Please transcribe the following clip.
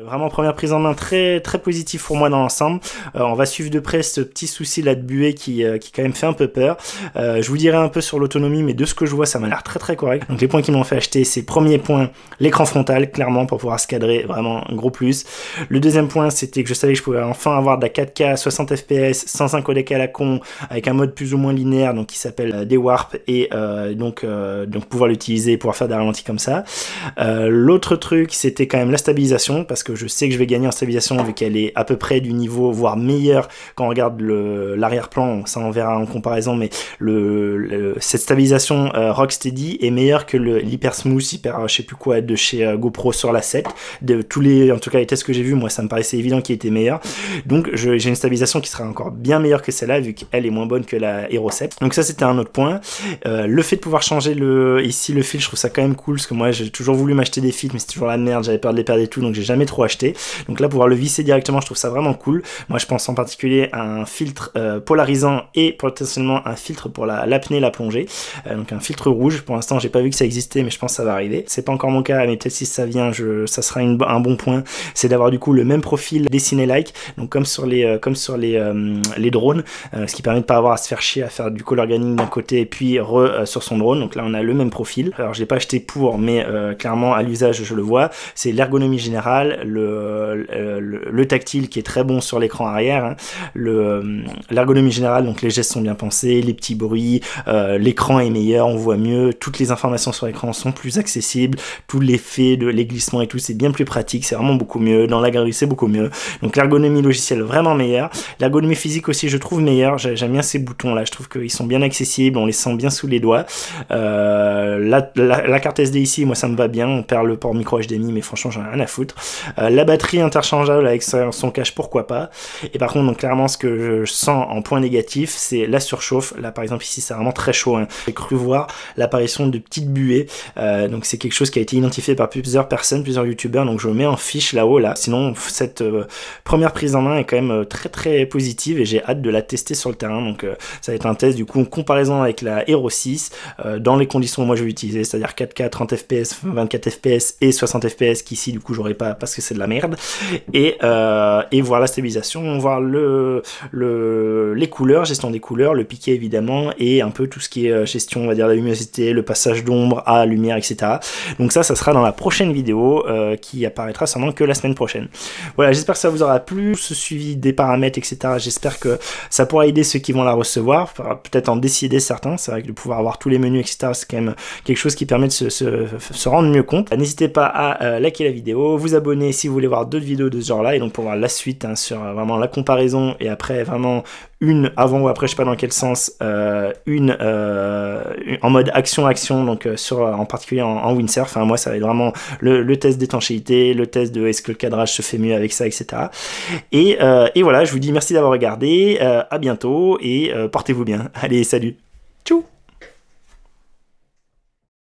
vraiment première prise en main très positif pour moi dans l'ensemble. On va suivre de près ce petit souci là de buée qui quand même fait un peu peur. Je vous dirai un peu sur l'autonomie, mais de ce que je vois, ça m'a l'air très correct. Donc les points qui m'ont fait acheter, c'est premier point, l'écran frontal, clairement pour pouvoir se cadrer, vraiment un gros plus. Le deuxième point, c'était que je savais que je pouvais enfin avoir de la 4K 60 fps sans un codec à la con, avec un mode plus ou moins linéaire, donc qui s'appelle D-Warp, et donc pouvoir l'utiliser, pouvoir faire des ralentis comme ça. L'autre truc, c'était quand même la stabilisation, parce que je sais que je vais gagner en stabilisation vu qu'elle est à peu près du niveau, voire meilleure quand on regarde l'arrière-plan, ça on verra en comparaison, mais cette stabilisation Rocksteady est meilleure que l'hyper smooth, je sais plus quoi, de chez GoPro sur la 7. De tous les, en tout cas les tests que j'ai vus, moi ça me paraissait évident qu'il était meilleur. Donc j'ai une stabilisation qui sera encore bien meilleure que celle-là, vu qu'elle est moins bonne que la Hero 7. Donc ça c'était un autre point. Le fait de pouvoir changer ici le fil, je trouve ça quand même cool, parce que moi j'ai toujours voulu m'acheter des fils, mais c'est toujours la merde, j'avais peur de les perdre et tout, donc j'ai jamais trop acheté. Donc là pouvoir le visser directement, je trouve ça vraiment cool. Moi je pense en particulier à un filtre polarisant et potentiellement un filtre pour l'apnée, la plongée. Donc un filtre rouge, pour l'instant j'ai pas vu que ça existait, mais je pense que ça va arriver. C'est pas encore mon cas, mais peut-être si ça vient, ça sera un bon point, c'est d'avoir du coup le même profil dessiné like, donc comme sur les drones, ce qui permet de pas avoir à se faire chier à faire du color grading d'un côté et puis sur son drone. Donc là on a le même profil. Alors je l'ai pas acheté pour, mais clairement à l'usage je le vois. C'est l'ergonomie générale, le tactile qui est très bon sur l'écran arrière, hein. L'ergonomie générale, donc les gestes sont bien pensés, les petits bruits, l'écran est meilleur, on voit mieux, toutes les informations sur l'écran sont plus accessibles, tout l'effet les glissements et tout, c'est bien plus pratique, c'est vraiment beaucoup mieux, dans la galerie c'est beaucoup mieux. Donc l'ergonomie logicielle vraiment meilleure, l'ergonomie physique aussi je trouve meilleure. J'aime bien ces boutons là, je trouve qu'ils sont bien accessibles, on les sent bien sous les doigts. La carte SD ici, moi ça me va bien, on perd le port micro HDMI, mais franchement j'en ai rien à foutre. La batterie interchangeable avec son cache, pourquoi pas. Et par contre, donc clairement, ce que je sens en point négatif, c'est la surchauffe. Là, par exemple, ici, c'est vraiment très chaud, hein. J'ai cru voir l'apparition de petites buées. Donc c'est quelque chose qui a été identifié par plusieurs personnes, plusieurs youtubeurs. Donc je mets en fiche là-haut, là. Sinon, cette première prise en main est quand même très positive et j'ai hâte de la tester sur le terrain. Donc ça va être un test du coup en comparaison avec la Hero 6 dans les conditions où moi je vais utiliser, c'est-à-dire 4K, 30 fps, 24 fps et 60 fps qu'ici du coup j'aurai pas parce que c'est de la merde. Et voir la stabilisation, voir les couleurs, gestion des couleurs, le piqué évidemment, et un peu tout ce qui est gestion, on va dire, la luminosité, le passage d'ombre à lumière, etc. Donc ça sera dans la prochaine vidéo qui apparaîtra sûrement que la semaine prochaine. Voilà, j'espère que ça vous aura plu, ce suivi des paramètres, etc. J'espère que ça pourra aider ceux qui vont la recevoir, peut-être en décider certains. C'est vrai que de pouvoir avoir tous les menus, etc., c'est quand même quelque chose qui permet de se rendre mieux compte. N'hésitez pas à liker la vidéo, vous abonner si vous voulez voir d'autres vidéos de ce genre là, et donc pour voir la suite, hein, sur vraiment la comparaison, et après vraiment une avant ou après, je sais pas dans quel sens, en mode action, donc en particulier en windsurf, hein. Moi ça va être vraiment le test d'étanchéité, le test de est-ce que le cadrage se fait mieux avec ça, etc. Et voilà, je vous dis merci d'avoir regardé, à bientôt, et portez-vous bien. Allez, salut, tchou.